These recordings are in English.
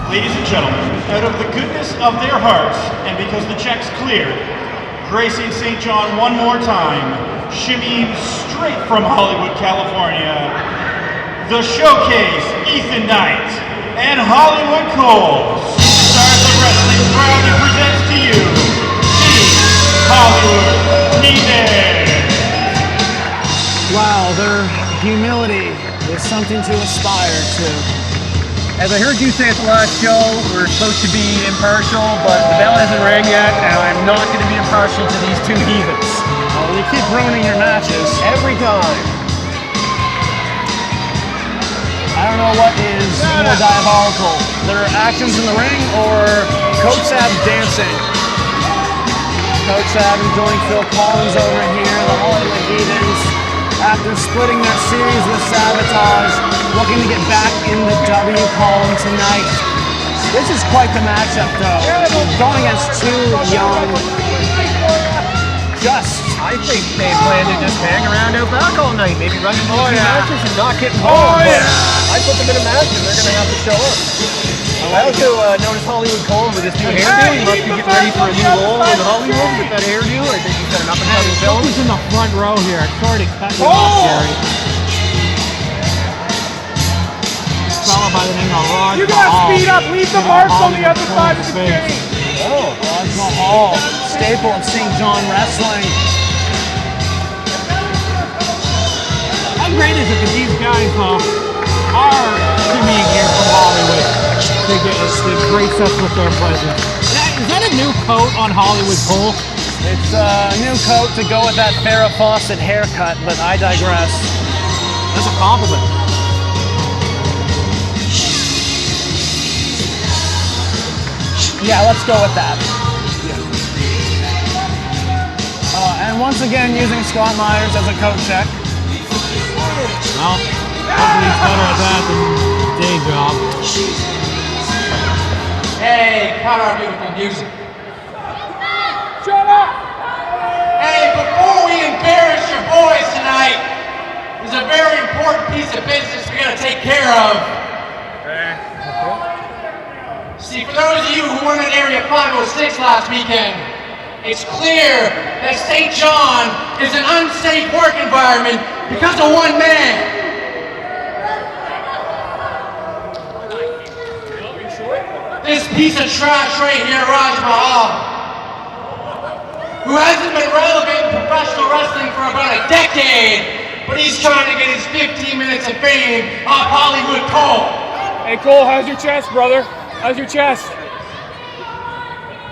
Ladies and gentlemen, out of the goodness of their hearts, and because the check's clear, gracing St. John one more time, shimmying straight from Hollywood, California, the Showcase, Ethan Knight, and Hollywood Cole, Superstars of Wrestling, proudly presents to you, the Hollywood Heathens. Wow, their humility is something to aspire to. As I heard you say at the last show, we're supposed to be impartial, but the bell hasn't rang yet, and I'm not going to be impartial to these two heathens. Well, you keep ruining your matches. Every time. I don't know what is more diabolical, their actions in the ring or Coach Sab dancing. Coach Sab enjoying Phil Collins over here, the Hollywood Heathens, after splitting their series with Sabotage, looking to get back in the W column tonight. This is quite the matchup though, going against two young, I think they plan to just hang around out back all night, maybe run into a few matches and not get involved. I put them in a match and they're going to have to show up. I also noticed Hollywood Cole with his new hairdo. He must be getting ready for a new role in Hollywood with that hairdo. I think he's got an up-and-coming film. He's in the front row here. Sorry to cut you off, Gary. Fellow by the name of Raj Mahal. You gotta speed up. Leave the marks on the other side of the cage. Oh, Raj Mahal, staple of St. John Wrestling. How great is it that these guys are coming here from Hollywood to grace us with their presence? Is that a new coat on Hollywood Cole? It's a new coat to go with that Farrah Fawcett haircut, but I digress. That's a compliment. Yeah, let's go with that. And once again, using Scott Myers as a coat check. Well, hopefully he's better at that than day job. Hey, cut our beautiful music. Shut up! Hey, before we embarrass your boys tonight, there's a very important piece of business we gotta take care of. See, for those of you who weren't at Area 506 last weekend, it's clear that St. John is an unsafe work environment because of one man. This piece of trash right here, Raj Mahal, who hasn't been relevant in professional wrestling for about a decade, but he's trying to get his 15 minutes of fame off Hollywood Cole. Hey Cole, how's your chest, brother? How's your chest?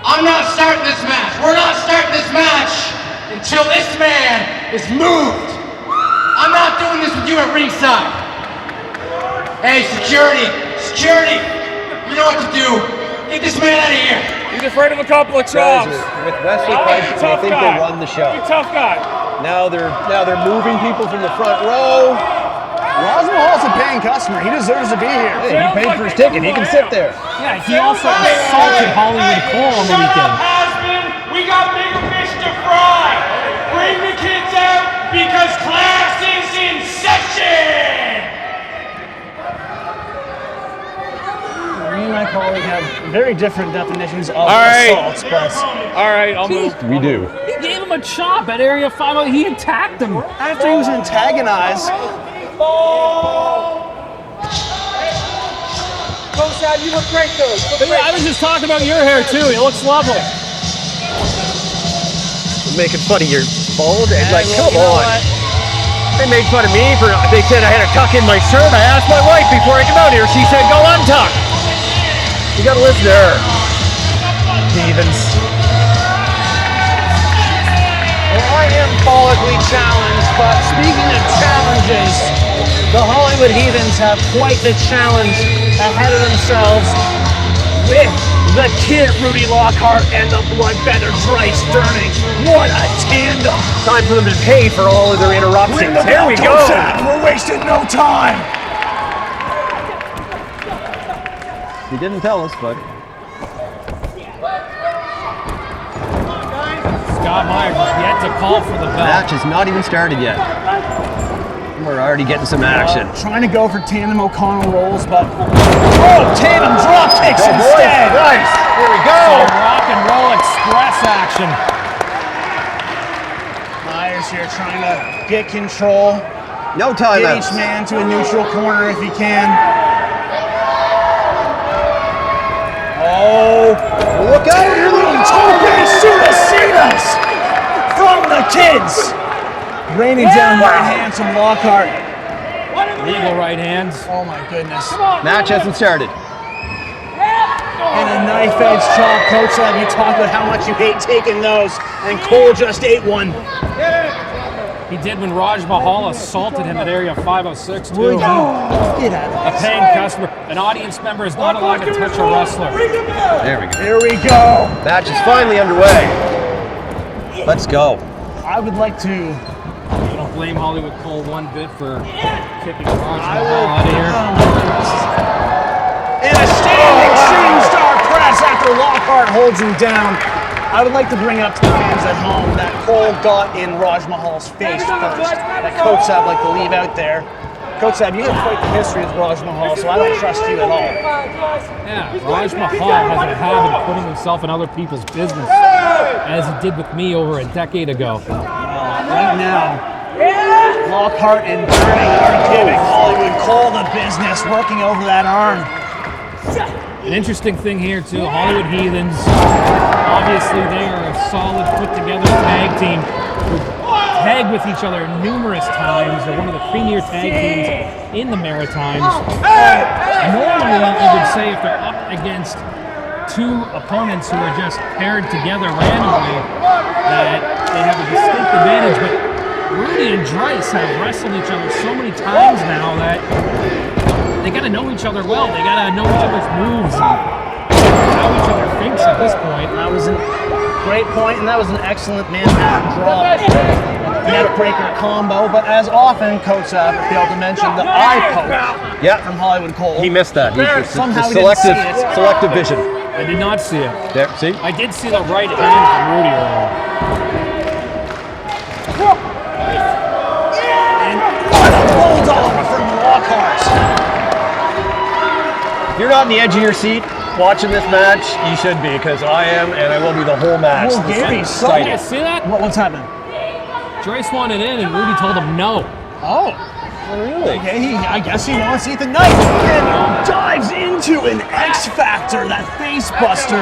I'm not starting this match. We're not starting this match until this man is moved. I'm not doing this with you at ringside. Hey, security, you know what to do. Get this man out of here. He's afraid of a couple of chops. With Wesley Price, I think they run the show. You're a tough guy. Now they're moving people from the front row. Raj Mahal's a paying customer. He deserves to be here. Hey, he paid for his ticket. He can sit there. Yeah, he also assaulted Hollywood Cole on the weekend. We got bigger fish to fry. Bring the kids out because class is in session. Me and my colleague have very different definitions of assaults, but... All right, I'll move. We do. He gave him a chop at Area 5. He attacked him. After he was antagonized... You look great, though. I was just talking about your hair, too. It looks lovely. Making fun of your bald head, like, come on. They made fun of me for, they said I had to tuck in my shirt. I asked my wife before I came out here. She said, go untuck. You gotta listen to her. Heathens. Well, I am follically challenged, but speaking of challenges, the Hollywood Heathens have quite the challenge ahead of themselves with the kid Rudy Lockhart and the bloodbender Draice Durning. What a tandem! Time for them to pay for all of their interruptions. Here we go. We're wasting no time. You didn't tell us, but Scott Myers has yet to call for the the bell. match has not even started yet. We're already getting some action. Trying to go for tandem O'Connell rolls, but tandem drop kicks action. Myers here trying to get control. No timeouts. Get each man to a neutral corner if he can. Oh, look out! Here the Tope Suicidas from the kids. Raining down right hands from Lockhart. Legal right hands. Oh my goodness. Match hasn't started. And a knife edge chop. Coach said you talked about how much you hate taking those, and Cole just ate one. He did when Raj Mahal assaulted him at area 506 too. Will you get out A of this? paying customer, an audience member is not allowed to touch a wrestler. There we go. Here we go. Match is finally underway. Let's go. I would like to. I don't blame Hollywood Cole one bit for kicking Raj Mahal out of here. And a standing shooting star press after Lockhart holds him down. I would like to bring up to the fans at home that Cole got in Raj Mahal's face first. That Coach Saab like to leave out there. Coach Saab, you have quite the history with Raj Mahal, so I don't trust you at all. Yeah, Raj Mahal has a habit of putting himself in other people's business, as he did with me over a decade ago. Right now, Lockhart and Durning are giving Hollywood Cole the business, working over that arm. An interesting thing here too, Hollywood Heathens, obviously they are a solid put-together tag team who tag with each other numerous times. They're one of the premier tag teams in the Maritimes. Normally, you would say if they're up against two opponents who are just paired together randomly, that they have a distinct advantage, but Rudy and Draice have wrestled each other so many times now that they gotta know each other well. They gotta know each other's moves and how each other thinks at this point. That was a great point, and that was an excellent man-down drop. Neck breaker combo, but as often, Coach failed to mention the eye poke from Hollywood Cole. He missed that. Somehow he didn't see it. Selective vision. I did not see it. There, see? I did see the right hand from Rudy earlier. And what a bulldog from Lockhart. If you're not on the edge of your seat watching this match, you should be, because I am, and I will be the whole match. Well, Gary, You Excited. see that? What's happening? Draice wanted in and Rudy told him no. Oh. Really? Okay, I guess he wants Ethan Knight and dives into an X Factor, that face buster.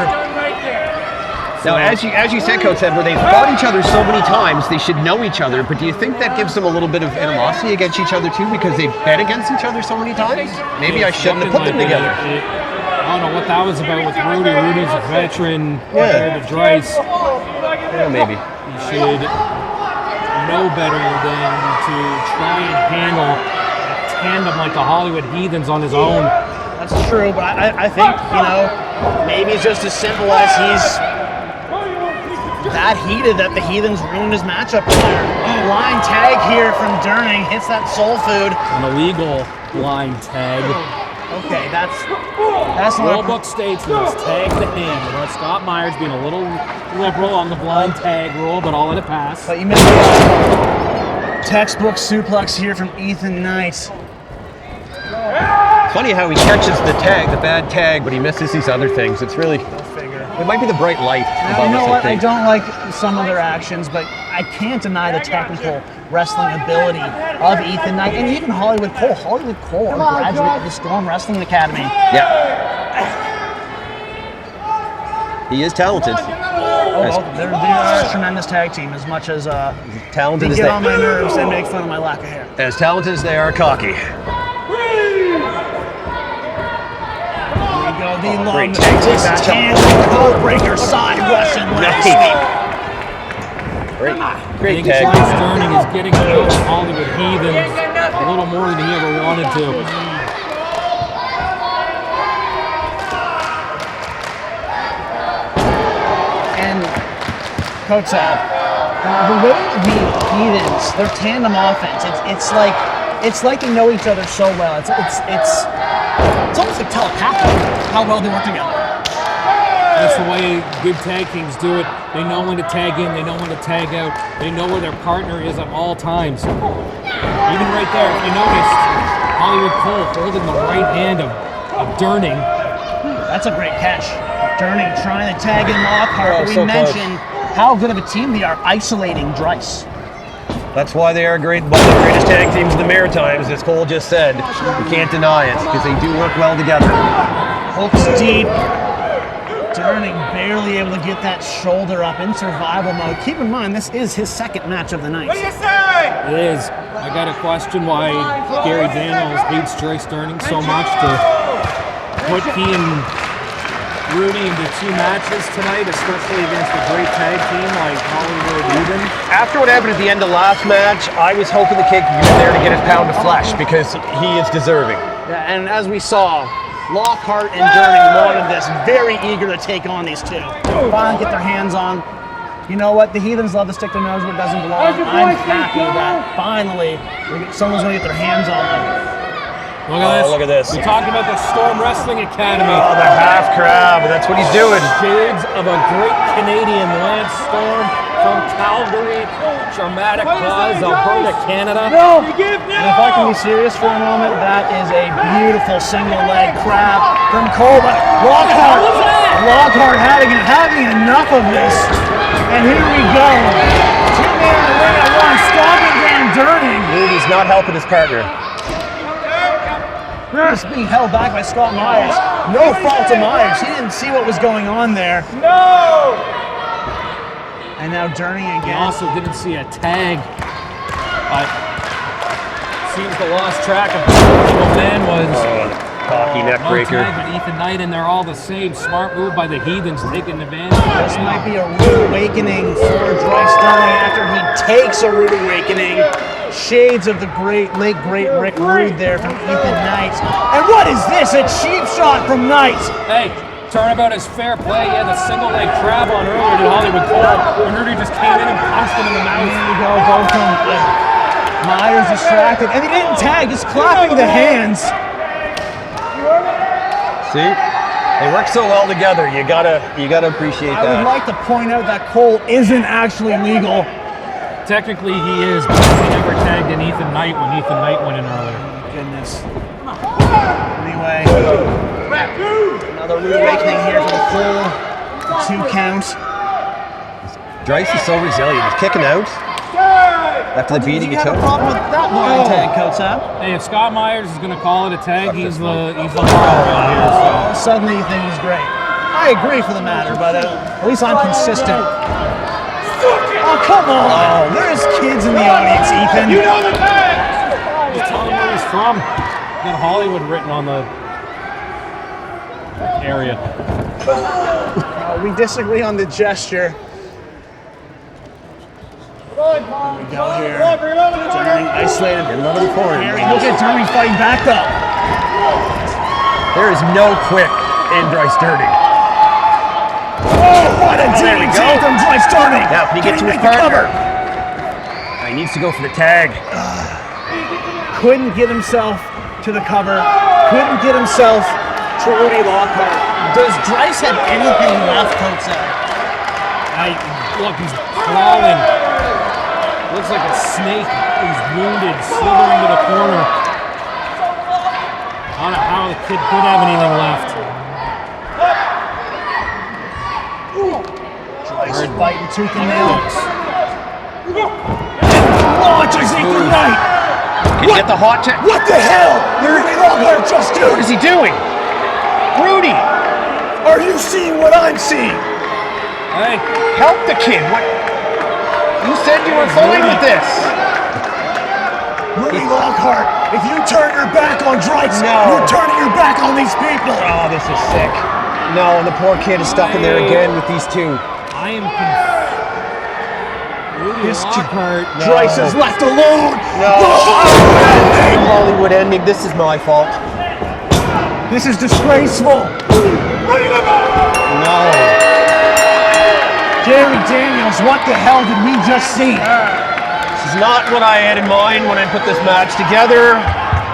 Now, as you said, Coach said, where they've fought each other so many times, they should know each other. But do you think that gives them a little bit of animosity against each other too, because they've bet against each other so many times? Maybe I shouldn't have put them together. I don't know what that was about with Rudy. Rudy's a veteran compared to Draice. Yeah, maybe. He should know better than to try and handle a tandem like the Hollywood Heathens on his own. That's true, but I think, maybe it's just as simple as he's that heated that the Heathens ruined his matchup there. Line tag here from Durning, hits that soul food. An illegal line tag. Okay, that's not Rule book states that it's tag to him. Well, Scott Myers being a little liberal on the blind tag rule, but I'll let it pass. But you missed the textbook suplex here from Ethan Knight. Funny how he catches the bad tag, but he misses these other things. It's really, it might be the bright light above You know us, what? I I think. don't like some of their actions, but I can't deny the technical wrestling ability of Ethan Knight and even Hollywood Cole. Hollywood Cole, a graduate of the Storm Wrestling Academy. Yeah. He is talented. They're a tremendous tag team, as much as Talented they as get they on my nerves and make fun of my lack of hair. As talented as they are cocky. There we go, the long great tag team distance matchup. code breaker side Russian leg Nice. sweep. Great I think tag. Draice Durning is getting to know the Hollywood Heathens a little more than he ever wanted to. And Coach Saab, the way the Heathens, their tandem offense, it's like they know each other so well. It's almost like telepathic how well they work together. That's the way good tag teams do it. They know when to tag in, they know when to tag out, they know where their partner is at all times. Even right there, if you noticed, Hollywood Cole holding the right hand of Durning. That's a great catch. Durning trying to tag in Lockhart, but we so mentioned how good of a team they are isolating Draice. That's why they are one of the greatest tag teams in the Maritimes, as Cole just said. You can't deny it, because they do work well together. Hooks deep. Durning barely able to get that shoulder up in survival mode. Keep in mind, this is his second match of the night. What do you say? It is. I got to question why Gary Daniels hates Draice Durning so much to put he and Rudy into 2 matches tonight, especially against a great tag team like Hollywood Heathens. After what happened at the end of last match, I was hoping the kid could get in there to get his pound of flesh, because he is deserving. Yeah, and as we saw, Lockhart and Durning wanted this, very eager to take on these two. Finally get their hands on. You know what? The Heathens love to stick their nose where it doesn't belong. I'm happy that finally someone's going to get their hands on them. Look at this. Look at this. We talked about the Storm Wrestling Academy. Oh, the half crab. That's what he's doing. Shades of a great Canadian Lance Storm from Calgary, Dramatic Buzz, Alberta, Canada. No! And if I can be serious for a moment, that is a beautiful single leg crab from Cole. But Lockhart having enough of this. And here we go. 2 men in the ring at once, stomping down Durning. Rudy's not helping his partner. Just being held back by Scott Myers. No fault of Myers. He didn't see what was going on there. No! And now Durning He again. also didn't see a tag, but seems to lost track of who the original man was. Cocky neck No breaker. tag, but Ethan Knight, and they're all the same. Smart move by the Heathens, taking advantage. This might be a rude awakening for Draice Durning after he takes a rude awakening. Shades of the late great Rick Rude there from Ethan Knight. And what is this? A cheap shot from Knight. Hey, turnabout is fair play. He had the single leg crab on earlier to Hollywood Cole, and Rudy just came in and punched him in the mouth. There you go, both from Myers distracted. And he didn't tag, just clapping the hands. See? They work so well together. You gotta appreciate I would that. like to point out that Cole isn't actually legal. Technically, he is, but he never tagged in Ethan Knight when Ethan Knight went in earlier. Goodness. Anyway, another rude awakening here for the Cole. 2 count. Draice is so resilient. He's kicking out after the beating he You have took. a problem with that blind tag, Kotsab? Hey, if Scott Myers is going to call it a tag, he's the hero around here. So. Suddenly you think he's great. I agree for the matter, but at least I'm consistent. Oh, come on! There's kids in the audience, Ethan. You know the tag! Just tell him where he's from. Got Hollywood written on the area. We disagree on the gesture. There we go here. Durning isolated. Another corner. Harry, look at Durning fighting back though. There is no quick in Draice Durning. Oh, what a there we DDT go. from Draice Durning. Now, can he get to his make the partner? cover? He needs to go for the tag. Couldn't get himself to the cover. Couldn't get himself to Rudy Lockhart. Does Draice have anything left, Coach? Look, he's crawling. Looks like a snake. He's wounded, slithering to the corner. I don't know how the kid could have anything left. Draice fighting tooth and nail. Launches Ethan Knight. Can you get the hot tag? What the hell did Rudy Lockhart just do? What is he doing? Rudy! Are you seeing what I'm seeing? Hey, Help the kid! What? You said you were fine with this! Rudy Lockhart, if you turn your back on Draice, No. you're turning your back on these people. Oh, this is sick. No, and the poor kid is stuck in there again with these two. I am confused. Rudy Lockhart. Draice is left alone. No. Hollywood ending. This is my fault. This is disgraceful. No. Gary Daniels, what the hell did we just see? This is not what I had in mind when I put this match together.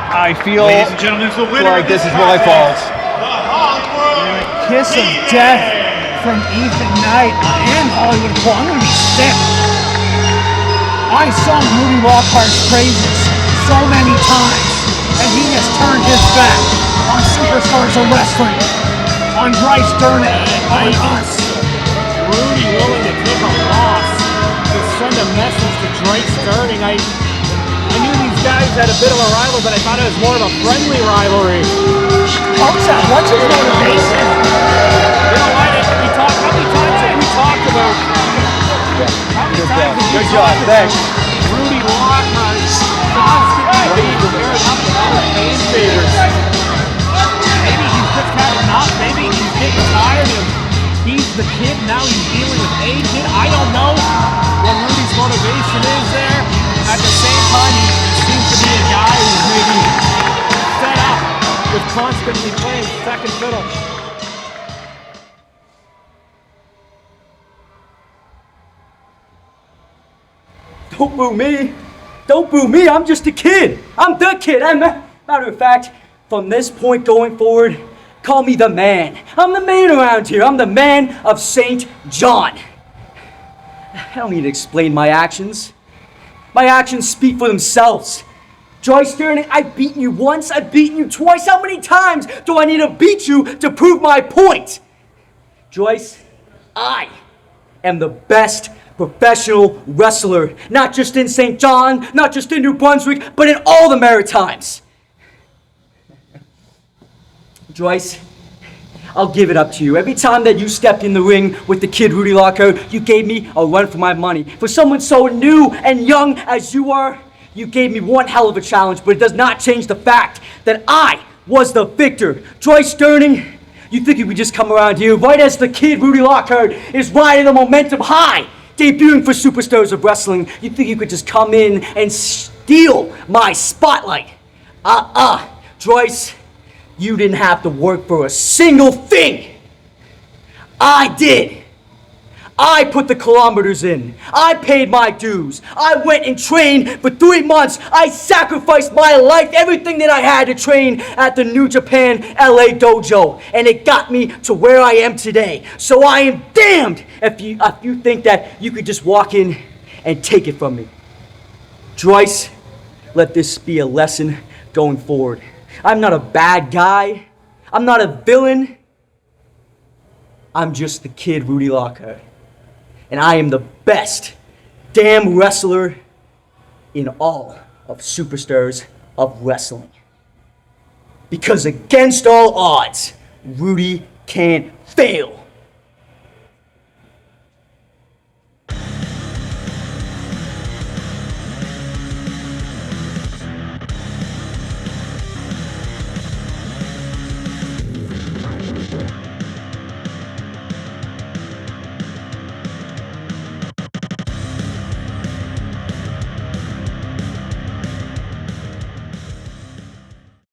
I feel Ladies and gentlemen, the winner like of this is my fault. The Hollywood Kiss of death from Ethan Knight and Hollywood Cole. I'm going to be sick. I sung Rudy Lockhart's praises so many times, and he has turned his back on superstars of wrestling, on Draice Durning, on us. Rudy willing to take a loss to send a message to Draice Durning? I knew these guys had a bit of a rival, but I thought it was more of a friendly rivalry. What's his motivation? You know what? How many times have we talked about? Good job, thanks. Rudy Lockhart constantly being paired up with other fan favors. Maybe he's just had enough. Maybe he's getting tired of he's the kid, now he's dealing with a kid. I don't know what Rudy's motivation is there. At the same time, he seems to be a guy who's maybe set up with constantly playing second fiddle. Don't boo me. Don't boo me. I'm just a kid. I'm the kid. Matter of fact, from this point going forward, call me the man. I'm the man around here. I'm the man of St. John. I don't need to explain my actions. My actions speak for themselves. Draice Durning, I've beaten you once. I've beaten you twice. How many times do I need to beat you to prove my point? Draice, I am the best professional wrestler, not just in St. John, not just in New Brunswick, but in all the Maritimes. Draice, I'll give it up to you. Every time that you stepped in the ring with the kid Rudy Lockhart, you gave me a run for my money. For someone so new and young as you are, you gave me one hell of a challenge, but it does not change the fact that I was the victor. Draice Durning, you think you could just come around here right as the kid Rudy Lockhart is riding the momentum high, debuting for Superstars of Wrestling. You think you could just come in and steal my spotlight? Draice, you didn't have to work for a single thing. I did. I put the kilometers in. I paid my dues. I went and trained for 3 months. I sacrificed my life, everything that I had to train at the New Japan LA dojo. And it got me to where I am today. So I am damned if you think that you could just walk in and take it from me. Draice, let this be a lesson going forward. I'm not a bad guy. I'm not a villain. I'm just the kid Rudy Lockhart. And I am the best damn wrestler in all of Superstars of Wrestling. Because against all odds, Rudy can't fail.